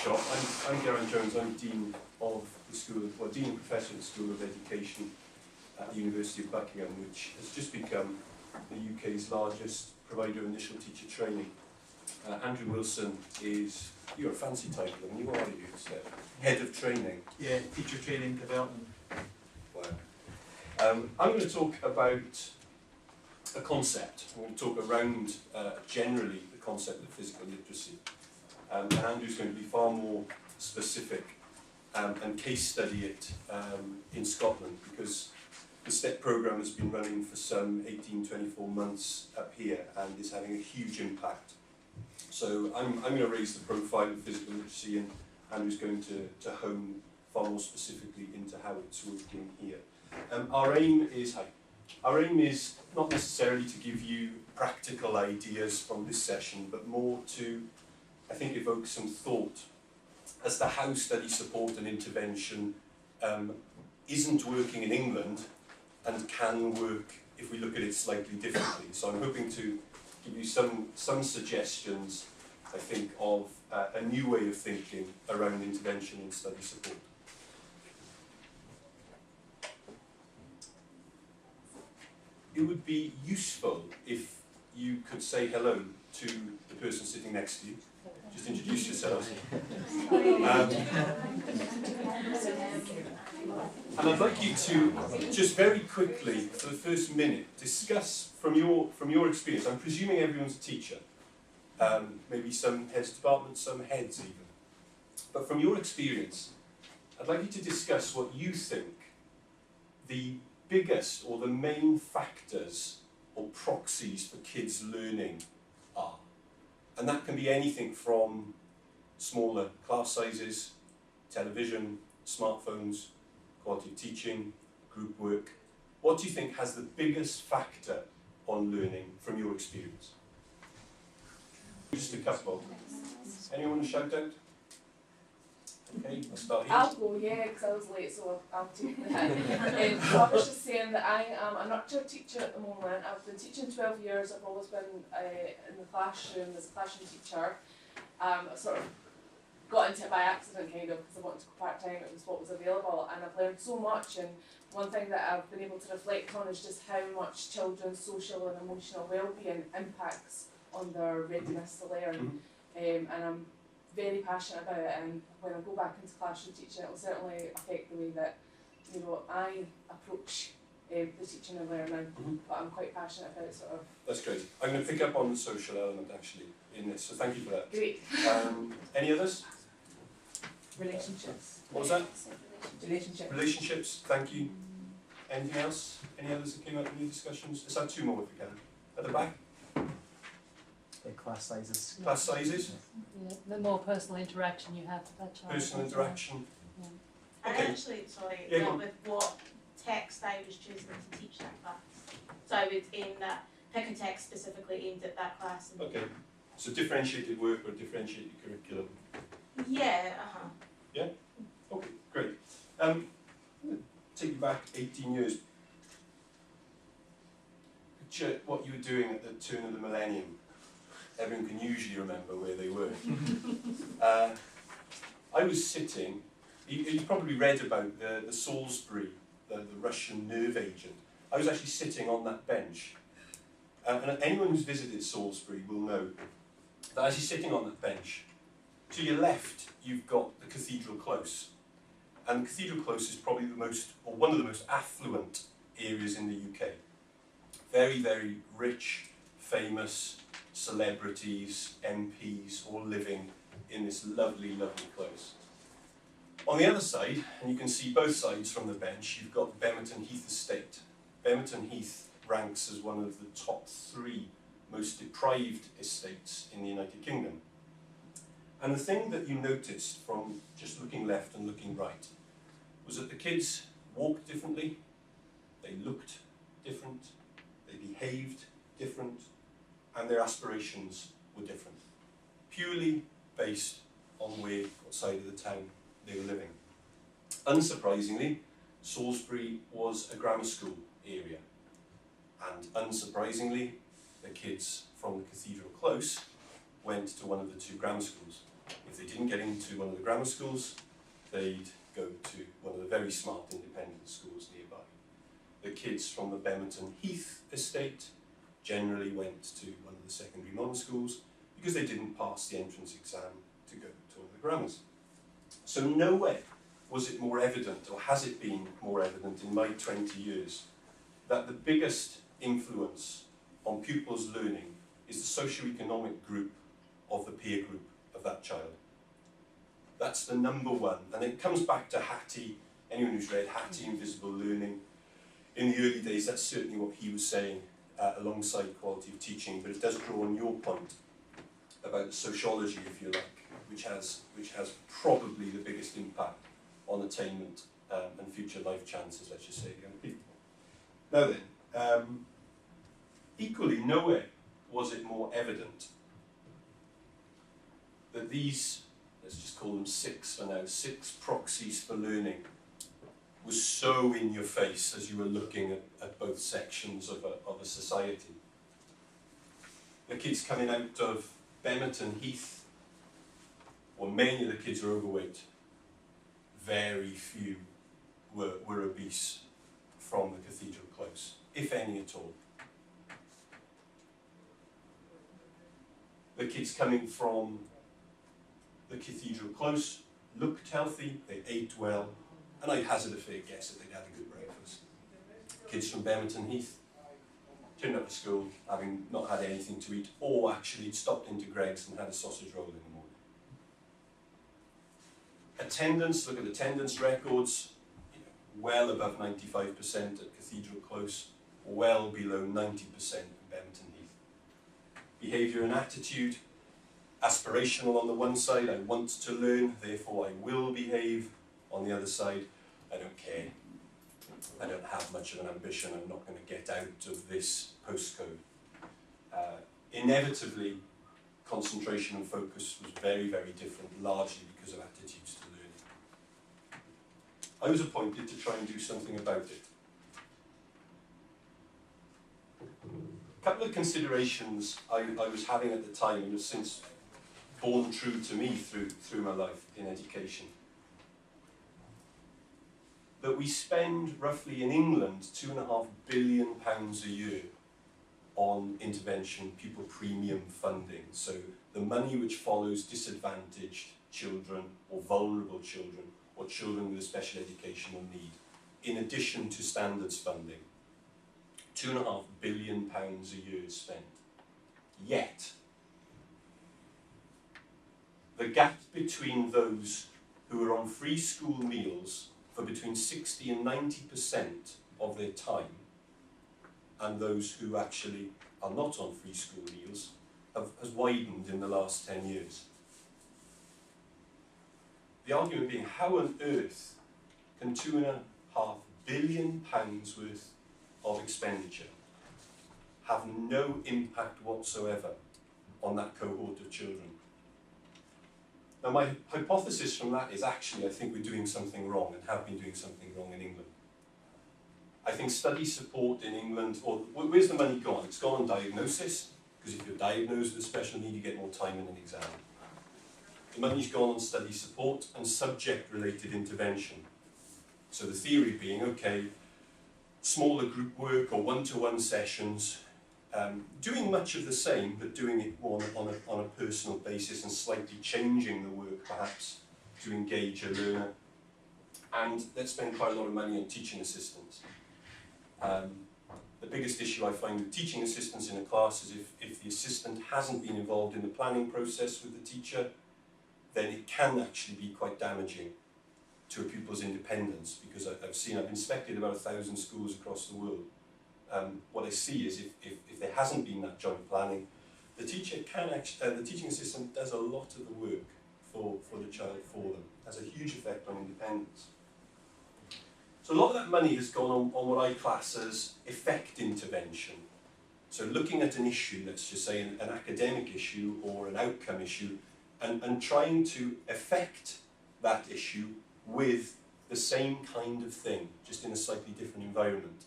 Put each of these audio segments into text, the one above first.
shop. I'm Gerain Jones. I'm Dean of the School of, well, Dean and Professor at the School of Education at the University of Buckingham, which has just become the UK's largest provider of initial teacher training. Andrew Wilson is, you're a fancy title, and you are, Head of Training. Yeah, Teacher Training Development. Wow. I'm going to talk about a concept. I'm going to talk around generally the concept of physical literacy. And Andrew's going to be far more specific and case study it in Scotland, because the STEP programme has been running for some 18-24 months up here and is having a huge impact. So I'm going to raise the profile of physical literacy, and Andrew's going to hone far more specifically into how it's working here. Our aim is not necessarily to give you practical ideas from this session, but more to, I think, evoke some thought as to how study support and intervention isn't working in England and can work if we look at it slightly differently. So I'm hoping to give you some suggestions, I think, of a new way of thinking around intervention and study support. It would be useful if you could say hello to the person sitting next to you. Just introduce yourselves. And I'd like you to just very quickly, for the first minute, discuss from your experience. I'm presuming everyone's a teacher. Maybe some heads of departments, some heads even. But from your experience, I'd like you to discuss what you think the biggest or the main factors or proxies for kids learning are. And that can be anything from smaller class sizes, television, smartphones, quality of teaching, group work. What do you think has the biggest factor on learning from your experience? Just a couple. Anyone shout out? Okay, I'll start here. I'll go, yeah, because I was late, so I'll take that. So I was just saying that I am a nurture teacher at the moment. I've been teaching 12 years. I've always been in the classroom as a classroom teacher. I sort of got into it by accident, kind of, because I wanted to go part-time. It was what was available, and I've learned so much. And one thing that I've been able to reflect on is just how much children's social and emotional well-being impacts on their readiness to learn. And I'm very passionate about it, and when I go back into classroom teaching, it will certainly affect the way that I approach the teaching and learning. But I'm quite passionate about sort of. That's great. I'm going to pick up on the social element actually in this, so thank you for that. Great. Any others? Relationships. What was that? Relationships. Relationships. Thank you. Anything else? Any others that came up in your discussions? Let's have two more if we can. At the back. Class sizes. Class sizes. Yeah, the more personal interaction you have with that child. Personal interaction. Yeah. Okay. I actually, Yeah, dealt with what text I was choosing to teach that class. So I would pick a text specifically aimed at that class. And Okay. So differentiated work or differentiated curriculum. yeah, Yeah? Okay, great. I'm going to take you back 18 years. Picture what you were doing at the turn of the millennium. Everyone can usually remember where they were. I was sitting, you probably read about the Salisbury, the Russian nerve agent. I was actually sitting on that bench. And anyone who's visited Salisbury will know that as you're sitting on that bench, to your left you've got the Cathedral Close. And Cathedral Close is probably the most, or one of the most affluent areas in the UK. Very, very rich, famous, celebrities, MPs, all living in this lovely, lovely close. On the other side, and you can see both sides from the bench, you've got Bemerton Heath Estate. Bemerton Heath ranks as one of the top 3 most deprived estates in the United Kingdom. And the thing that you noticed from just looking left and looking right was that the kids walked differently, they looked different, they behaved different, and their aspirations were different, purely based on what side of the town they were living. Unsurprisingly, Salisbury was a grammar school area, and unsurprisingly, the kids from the Cathedral Close went to one of the 2 grammar schools. If they didn't get into one of the grammar schools, they'd go to one of the very smart independent schools nearby. The kids from the Bemerton Heath estate generally went to one of the secondary modern schools because they didn't pass the entrance exam to go to one of the grammars. So nowhere was it more evident, or has it been more evident in my 20 years, that the biggest influence on pupils' learning is the socio-economic group of the peer group of that child. That's the number one, and it comes back to Hattie. Anyone who's read Hattie, Invisible Learning, in the early days, that's certainly what he was saying, alongside quality of teaching, but it does draw on your point about the sociology, if you like, which has probably the biggest impact on attainment and future life chances, let's just say, young people. Now then, equally, nowhere was it more evident that these, let's just call them 6 for now, 6 proxies for learning, was so in your face as you were looking at both sections of a society. The kids coming out of Bemerton Heath, well, many of the kids are overweight. Very few were obese from the Cathedral Close, if any at all. The kids coming from the Cathedral Close looked healthy, they ate well, and I'd hazard a fair guess that they'd had a good breakfast. Kids from Bemerton Heath turned up to school having not had anything to eat, or actually stopped into Greg's and had a sausage roll in the morning. Attendance, look at attendance records, well above 95% at Cathedral Close, well below 90% at Bemerton Heath. Behaviour and attitude, aspirational on the one side, I want to learn, therefore I will behave. On the other side, I don't care. I don't have much of an ambition, I'm not going to get out of this postcode. Inevitably, concentration and focus was very, very different, largely because of attitudes to learning. I was appointed to try and do something about it. A couple of considerations I was having at the time, and have since borne true to me through my life in education. That we spend roughly in England £2.5 billion a year on intervention, pupil premium funding. So the money which follows disadvantaged children or vulnerable children or children with a special educational need, in addition to standards funding. £2.5 billion a year spent. Yet, the gap between those who are on free school meals for between 60 and 90% of their time and those who actually are not on free school meals has widened in the last 10 years. The argument being, how on earth can £2.5 billion worth of expenditure have no impact whatsoever on that cohort of children? Now, my hypothesis from that is actually I think we're doing something wrong and have been doing something wrong in England. I think study support in England, or where's the money gone? It's gone on diagnosis, because if you're diagnosed with a special need, you get more time in an exam. The money's gone on study support and subject-related intervention. So the theory being, okay, smaller group work or one-to-one sessions, doing much of the same, but doing it more on a personal basis and slightly changing the work perhaps to engage a learner. And let's spend quite a lot of money on teaching assistants. The biggest issue I find with teaching assistants in a class is if the assistant hasn't been involved in the planning process with the teacher, then it can actually be quite damaging to a pupil's independence, because I've inspected about 1,000 schools across the world. What I see is if there hasn't been that joint planning, the teacher can actually, the teaching assistant does a lot of the work for the child for them. It has a huge effect on independence. So a lot of that money has gone on what I class as effect intervention. So looking at an issue, let's just say an academic issue or an outcome issue, and trying to affect that issue with the same kind of thing, just in a slightly different environment.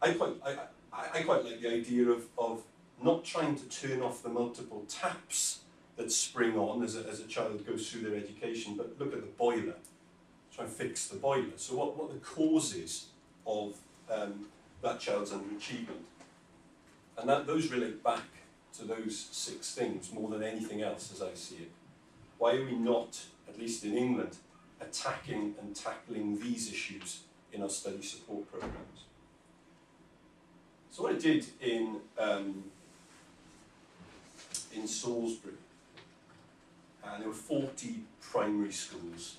I quite like the idea of not trying to turn off the multiple taps that spring on as a child goes through their education, but look at the boiler, try and fix the boiler. So what are the causes of that child's underachievement? And those relate back to those 6 things more than anything else as I see it. Why are we not, at least in England, attacking and tackling these issues in our study support programs? So what I did in Salisbury, and there were 40 primary schools.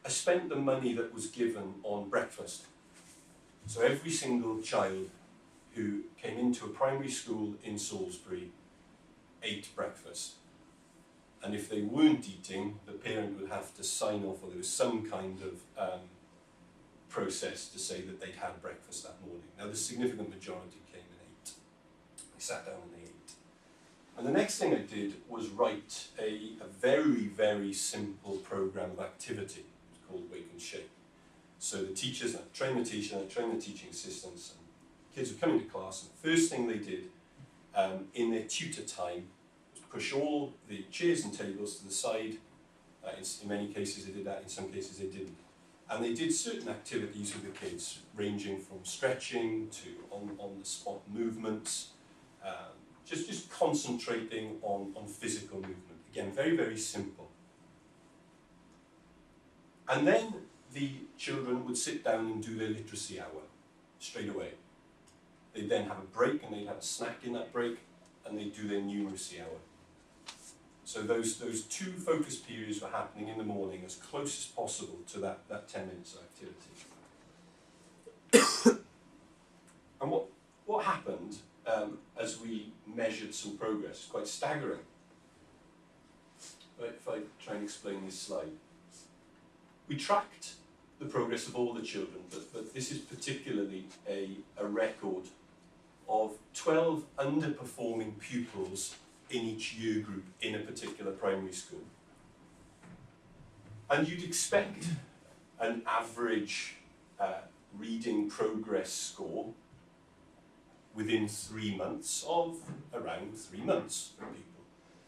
I spent the money that was given on breakfast. So every single child who came into a primary school in Salisbury ate breakfast. And if they weren't eating, the parent would have to sign off, or there was some kind of process to say that they'd had breakfast that morning. Now the significant majority came and ate. They sat down and they ate. And the next thing I did was write a very, very simple program of activity. It was called Wake and Shake. So the teachers, I trained the teacher, and I trained the teaching assistants, and kids would come into class, and the first thing they did in their tutor time was push all the chairs and tables to the side. In many cases they did that, in some cases they didn't. And they did certain activities with the kids, ranging from stretching to on-the-spot movements, just concentrating on physical movement. Again, very, very simple. And then the children would sit down and do their literacy hour straight away. They'd then have a break, and they'd have a snack in that break, and they'd do their numeracy hour. So those 2 focus periods were happening in the morning as close as possible to that 10 minutes of activity. And what happened as we measured some progress, quite staggering. If I try and explain this slide. We tracked the progress of all the children, but this is particularly a record of 12 underperforming pupils in each year group in a particular primary school. And you'd expect an average reading progress score within 3 months of around 3 months for people.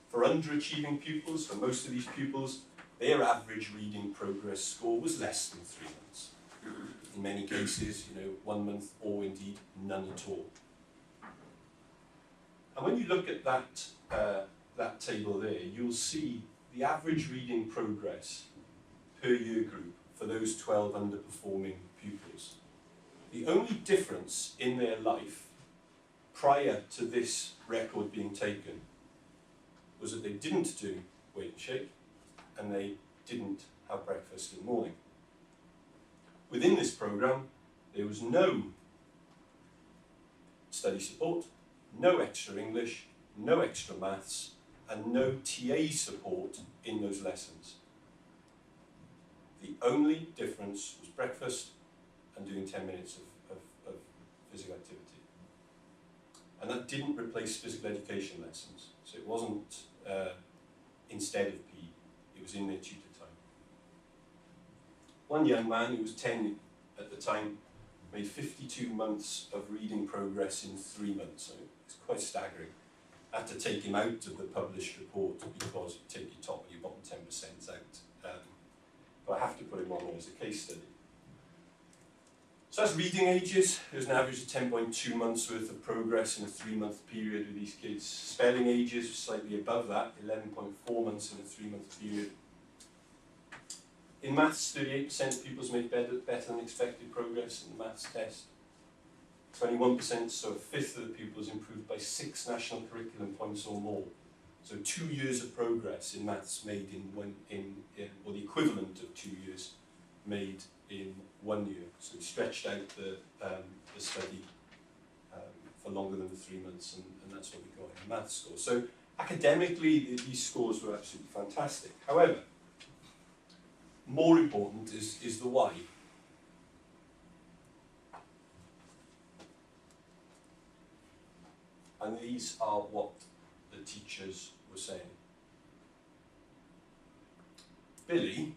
For underachieving pupils, for most of these pupils, their average reading progress score was less than 3 months. In many cases, 1 month, or indeed none at all. And when you look at that table there, you'll see the average reading progress per year group for those 12 underperforming pupils. The only difference in their life prior to this record being taken was that they didn't do Wake and Shake, and they didn't have breakfast in the morning. Within this programme, there was no study support, no extra English, no extra maths, and no TA support in those lessons. The only difference was breakfast and doing 10 minutes of physical activity. And that didn't replace physical education lessons. So it wasn't instead of PE, it was in their tutor time. One young man who was 10 at the time made 52 months of reading progress in 3 months. So it's quite staggering. I had to take him out of the published report because you take your top and your bottom 10% out. But I have to put him on as a case study. So that's reading ages. There's an average of 10.2 months worth of progress in a 3-month period with these kids. Spelling ages, slightly above that, 11.4 months in a 3-month period. In maths, 38% of pupils made better than expected progress in the maths test. 21%, so a fifth of the pupils improved by 6 national curriculum points or more. So 2 years of progress in maths made or the equivalent of 2 years made in 1 year. So we stretched out the study for longer than the 3 months, and that's what we got in the maths score. So academically, these scores were absolutely fantastic. However, more important is the why. And these are what the teachers were saying. Billy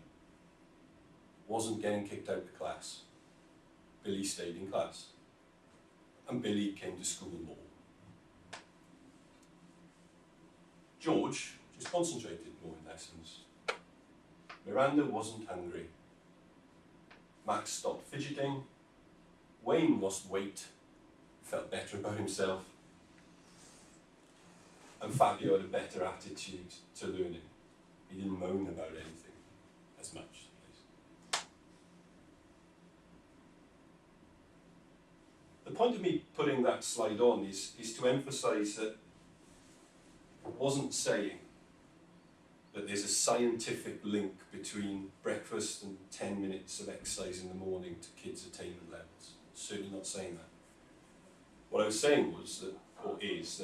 wasn't getting kicked out of the class. Billy stayed in class. And Billy came to school more. George just concentrated more in lessons. Miranda wasn't hungry. Max stopped fidgeting. Wayne lost weight, felt better about himself. And Fabio had a better attitude to learning. He didn't moan about anything as much. The point of me putting that slide on is to emphasise that I wasn't saying that there's a scientific link between breakfast and 10 minutes of exercise in the morning to kids' attainment levels. Certainly not saying that. What I was saying was that, or is,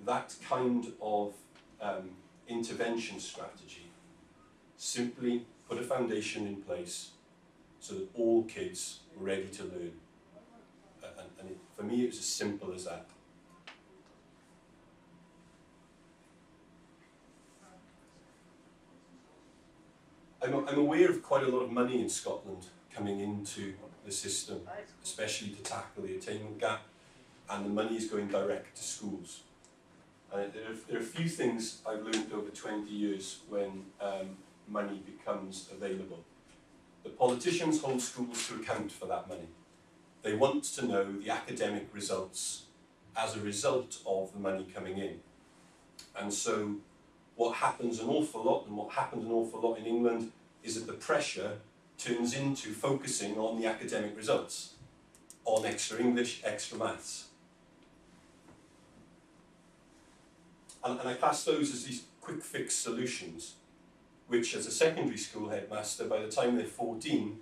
that kind of intervention strategy simply put a foundation in place so that all kids were ready to learn. And for me, it was as simple as that. I'm aware of quite a lot of money in Scotland coming into the system, especially to tackle the attainment gap, and the money is going direct to schools. There are a few things I've learned over 20 years when money becomes available. The politicians hold schools to account for that money. They want to know the academic results as a result of the money coming in. And so what happens an awful lot, and what happened an awful lot in England, is that the pressure turns into focusing on the academic results, on extra English, extra maths. And I class those as these quick fix solutions, which as a secondary school headmaster, by the time they're 14,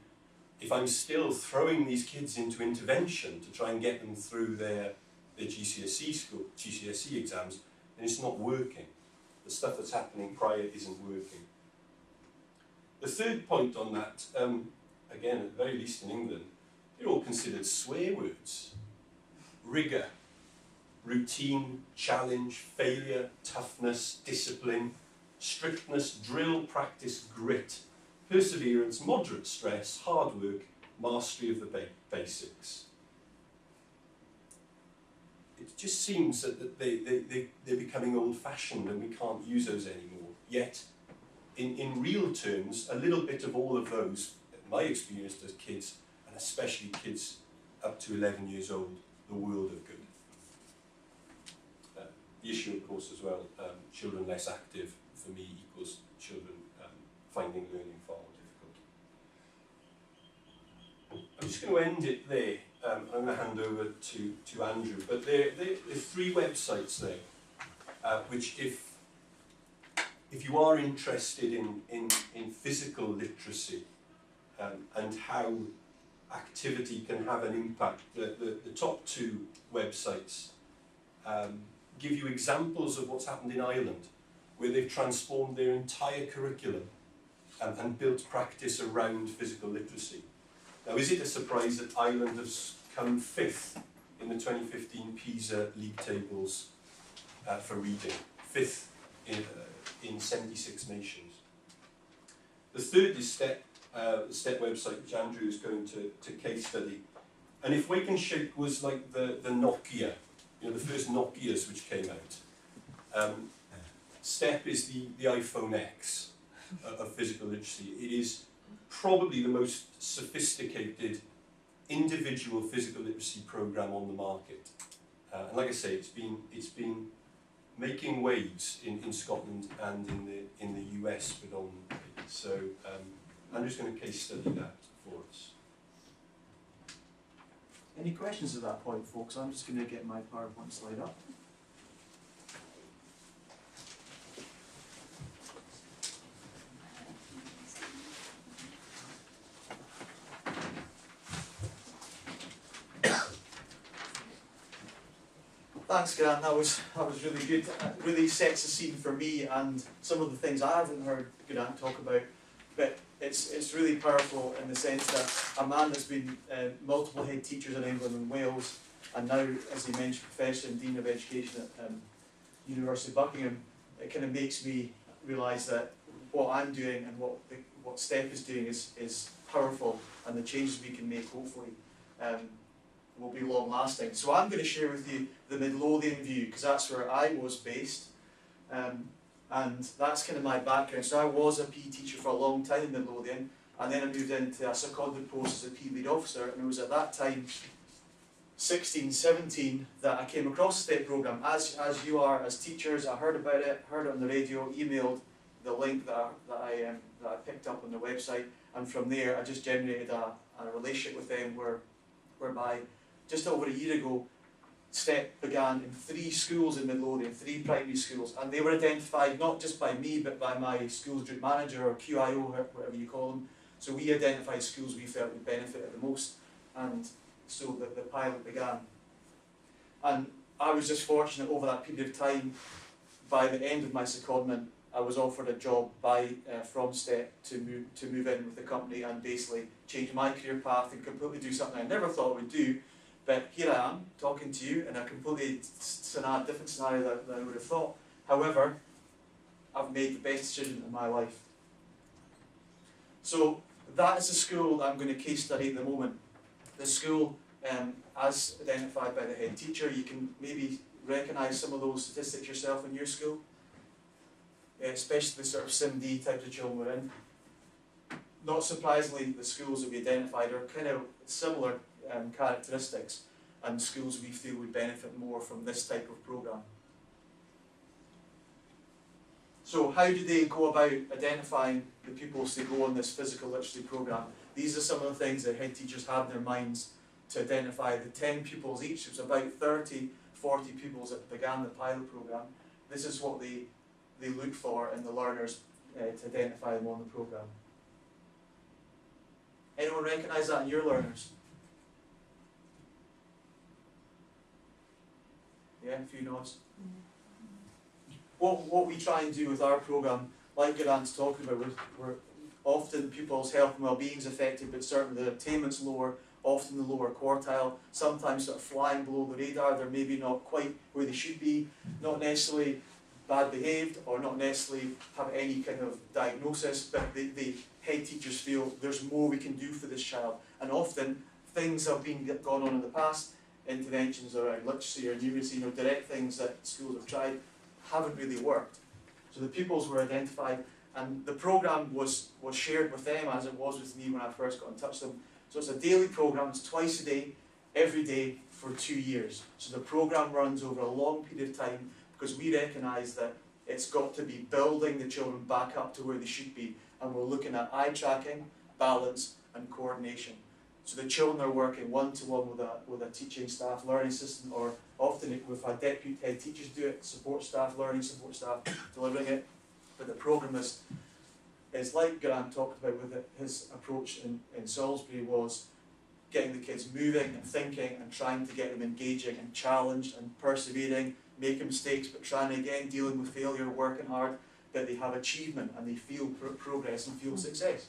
if I'm still throwing these kids into intervention to try and get them through their GCSE exams, then it's not working. The stuff that's happening prior isn't working. The third point on that, again, at the very least in England, they're all considered swear words. Rigour, routine, challenge, failure, toughness, discipline, strictness, drill, practice, grit, perseverance, moderate stress, hard work, mastery of the basics. It just seems that they're becoming old-fashioned and we can't use those anymore. Yet, in real terms, a little bit of all of those, in my experience as kids, and especially kids up to 11 years old, the world of good. The issue, of course, as well, children less active, for me, equals children finding learning far more difficult. I'm just going to end it there. I'm going to hand over to Andrew, but there are 3 websites there, which if you are interested in physical literacy and how activity can have an impact, the top 2 websites give you examples of what's happened in Ireland, where they've transformed their entire curriculum and built practice around physical literacy. Now, is it a surprise that Ireland has come 5th in the 2015 PISA league tables for reading? 5th in 76 nations. The third is STEP, the STEP website, which Andrew is going to case study. And if Wake and Shake was like the Nokia, the first Nokias which came out, STEP is the iPhone X of physical literacy. It is probably the most sophisticated individual physical literacy program on the market. And like I say, it's been making waves in Scotland and in the US predominantly. So Andrew's going to case study that for us. Any questions at that point, folks? I'm just going to get my PowerPoint slide up. Thanks, Gerain. That was really good. It really sets the scene for me and some of the things I haven't heard Gerain talk about. But it's really powerful in the sense that a man that's been multiple head teachers in England and Wales, and now, as he mentioned, Professor and Dean of Education at University of Buckingham, it kind of makes me realise that what I'm doing and what STEP is doing is powerful, and the changes we can make, hopefully, will be long lasting. So I'm going to share with you the Midlothian view, because that's where I was based. And that's kind of my background. So I was a PE teacher for a long time in Midlothian, and then I moved into a seconded post as a PE lead officer, and it was at that time, 16, 17, that I came across the STEP programme. As you are, as teachers, I heard about it, heard it on the radio, emailed the link that I picked up on their website, and from there I just generated a relationship with them whereby just over a year ago, STEP began in 3 schools in Midlothian, 3 primary schools, and they were identified not just by me but by my schools group manager or QIO, whatever you call them. So we identified schools we felt would benefit the most, and so the pilot began. And I was just fortunate over that period of time. By the end of my secondment, I was offered a job from STEP to move in with the company and basically change my career path and completely do something I never thought I would do. But here I am, talking to you in a completely different scenario than I would have thought. However, I've made the best decision in my life. So that is the school that I'm going to case study at the moment. The school, as identified by the head teacher, you can maybe recognise some of those statistics yourself in your school, especially the sort of SIMD types of children we're in. Not surprisingly, the schools that we identified are kind of similar characteristics, and schools we feel would benefit more from this type of programme. So how do they go about identifying the pupils to go on this physical literacy programme? These are some of the things that head teachers have in their minds to identify the 10 pupils each. It was about 30, 40 pupils that began the pilot programme. This is what they look for in the learners to identify them on the programme. Anyone recognise that in your learners? Yeah, a few nods. What we try and do with our programme, like Gerain's talking about, we're often pupils' health and well-being is affected, but certainly the attainment's lower, often the lower quartile, sometimes sort of flying below the radar. They're maybe not quite where they should be, not necessarily bad behaved or not necessarily have any kind of diagnosis, but the head teachers feel there's more we can do for this child. And often things have been gone on in the past, interventions around literacy or numeracy, direct things that schools have tried, haven't really worked. So the pupils were identified, and the programme was shared with them as it was with me when I first got in touch with them. So it's a daily programme, it's twice a day, every day for 2 years. So the programme runs over a long period of time because we recognise that it's got to be building the children back up to where they should be, and we're looking at eye tracking, balance and coordination. So the children are working one-to-one with a teaching staff, learning assistant, or often we've had deputy head teachers do it, support staff, learning support staff delivering it. But the programme is like Gerain talked about with his approach in Salisbury, was getting the kids moving and thinking and trying to get them engaging and challenged and persevering, making mistakes but trying again, dealing with failure, working hard, that they have achievement and they feel progress and feel success.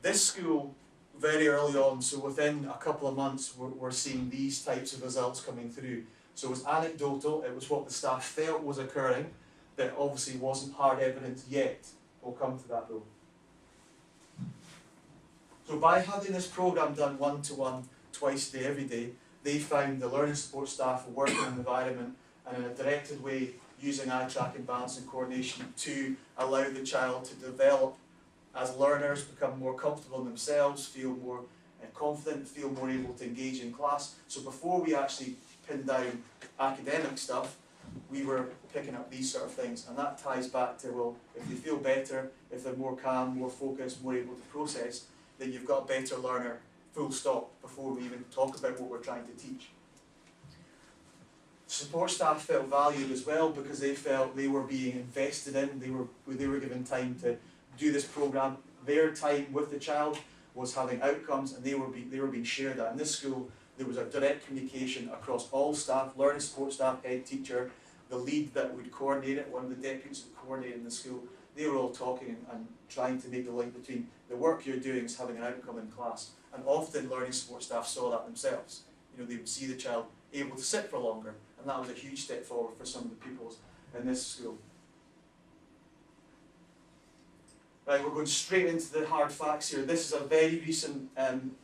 This school, very early on, so within a couple of months, we're seeing these types of results coming through. So it was anecdotal, it was what the staff felt was occurring, that obviously wasn't hard evidence yet. We'll come to that though. So by having this programme done one-to-one, twice a day, every day, they found the learning support staff were working in the environment and in a directed way, using eye tracking, balance and coordination to allow the child to develop as learners, become more comfortable in themselves, feel more confident, feel more able to engage in class. So before we actually pinned down academic stuff, we were picking up these sort of things, and that ties back to, well, if they feel better, if they're more calm, more focused, more able to process, then you've got a better learner, full stop, before we even talk about what we're trying to teach. Support staff felt valued as well because they felt they were being invested in, they were given time to do this programme. Their time with the child was having outcomes, and they were being shared that. In this school, there was a direct communication across all staff, learning support staff, head teacher, the lead that would coordinate it, one of the deputies that coordinated in the school. They were all talking and trying to make the link between the work you're doing is having an outcome in class. And often learning support staff saw that themselves. They would see the child able to sit for longer, and that was a huge step forward for some of the pupils in this school. Right, we're going straight into the hard facts here. This is a very recent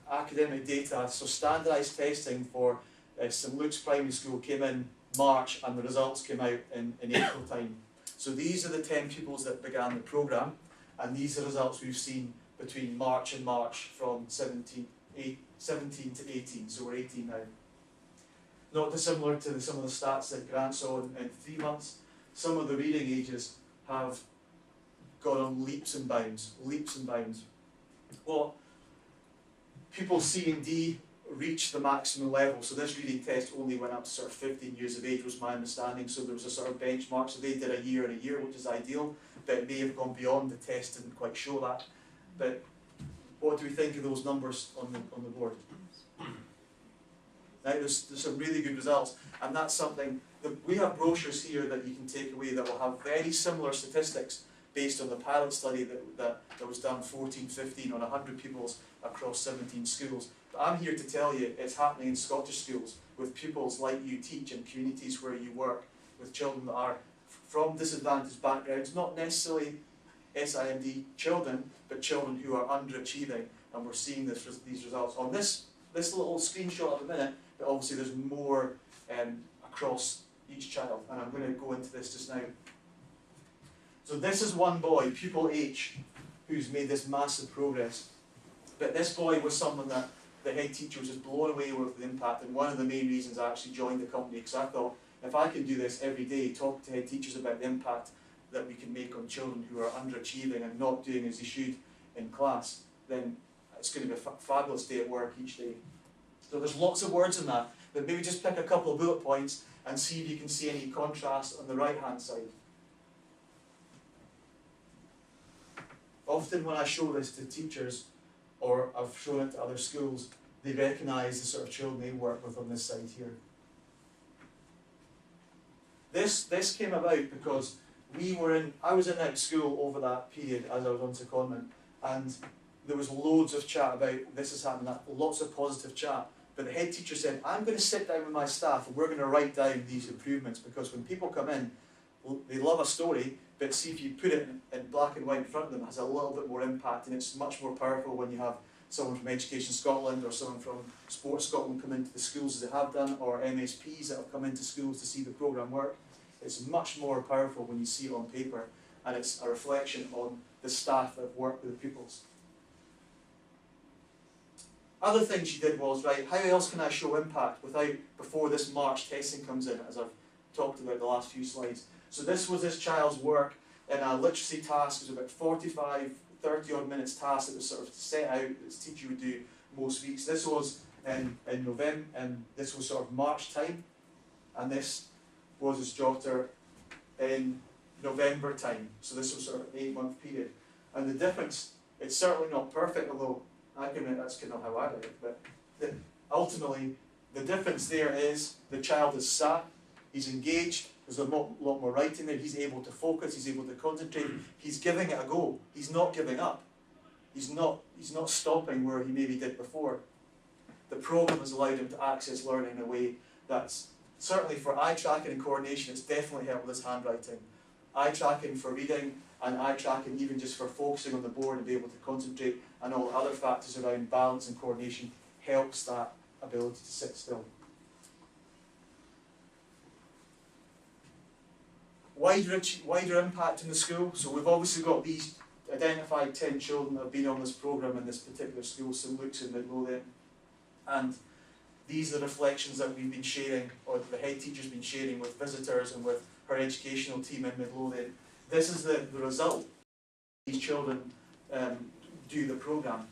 academic data. So standardised testing for St Luke's Primary School came in March, and the results came out in April time. So these are the 10 pupils that began the programme, and these are the results we've seen between March and March from 17 to 18, so we're 18 now. Not dissimilar to some of the stats that Grant saw in 3 months. Some of the reading ages have gone on leaps and bounds, leaps and bounds. Well, pupils C and D reach the maximum level, so this reading test only went up to sort of 15 years of age was my understanding, so there was a sort of benchmark, so they did a year and a year, which is ideal, but it may have gone beyond, the test didn't quite show that. But what do we think of those numbers on the board? Now, there's some really good results, and that's something that we have brochures here that you can take away that will have very similar statistics based on the pilot study that was done 14-15 on 100 pupils across 17 schools. But I'm here to tell you it's happening in Scottish schools with pupils like you teach in communities where you work, with children that are from disadvantaged backgrounds, not necessarily SIMD children, but children who are underachieving, and we're seeing these results on this little screenshot at the minute, but obviously there's more across each child, and I'm going to go into this just now. So this is one boy, pupil H, who's made this massive progress. But this boy was someone that the head teacher was just blown away with the impact, and one of the main reasons I actually joined the company, because I thought, if I can do this every day, talk to head teachers about the impact that we can make on children who are underachieving and not doing as they should in class, then it's going to be a fabulous day at work each day. So there's lots of words in that, but maybe just pick a couple of bullet points and see if you can see any contrast on the right-hand side. Often when I show this to teachers, or I've shown it to other schools, they recognise the sort of children they work with on this side here. This came about because I was in that school over that period as I was on secondment, and there was loads of chat about this is happening, lots of positive chat. But the head teacher said, I'm going to sit down with my staff and we're going to write down these improvements, because when people come in, they love a story, but see if you put it in black and white in front of them, it has a little bit more impact, and it's much more powerful when you have someone from Education Scotland or someone from Sports Scotland come into the schools as they have done, or MSPs that have come into schools to see the programme work. It's much more powerful when you see it on paper, and it's a reflection on the staff that work with the pupils. Other things she did was, right, how else can I show impact before this March testing comes in, as I've talked about the last few slides. So this was this child's work in a literacy task. It was about 45, 30 odd minutes task that was sort of set out that this teacher would do most weeks. This was in November, and this was sort of March time, and this was his daughter in November time. So this was sort of an 8-month period. And the difference, it's certainly not perfect, although that's kind of how I did it, but ultimately the difference there is the child is sat, he's engaged, there's a lot more writing there, he's able to focus, he's able to concentrate, he's giving it a go, he's not giving up, he's not stopping where he maybe did before. The programme has allowed him to access learning in a way that's, certainly for eye tracking and coordination, it's definitely helped with his handwriting. Eye tracking for reading, and eye tracking even just for focusing on the board and be able to concentrate, and all the other factors around balance and coordination helps that ability to sit still. Wider impact in the school. So we've obviously got these identified 10 children that have been on this programme in this particular school, St Luke's in Midlothian, and these are the reflections that we've been sharing, or the head teacher's been sharing with visitors and with her educational team in Midlothian. This is the result. These children do the programme.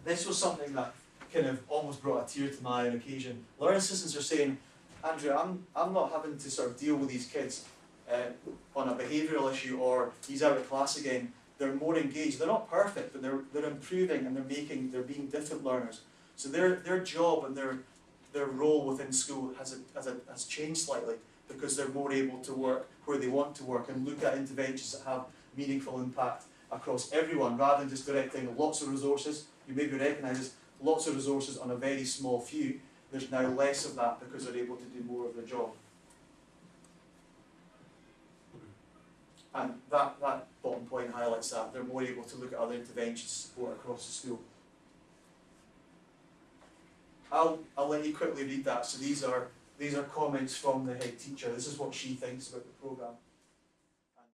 This was something that kind of almost brought a tear to my eye on occasion. Learning assistants are saying, Andrew, I'm not having to sort of deal with these kids on a behavioural issue, or he's out of class again. They're more engaged. They're not perfect, but they're improving, and they're being different learners. So their job and their role within school has changed slightly, because they're more able to work where they want to work and look at interventions that have meaningful impact across everyone, rather than just directing lots of resources. You maybe recognise this, lots of resources on a very small few. There's now less of that because they're able to do more of their job. And that bottom point highlights that. They're more able to look at other interventions support across the school. I'll let you quickly read that. So these are comments from the head teacher. This is what she thinks about the programme.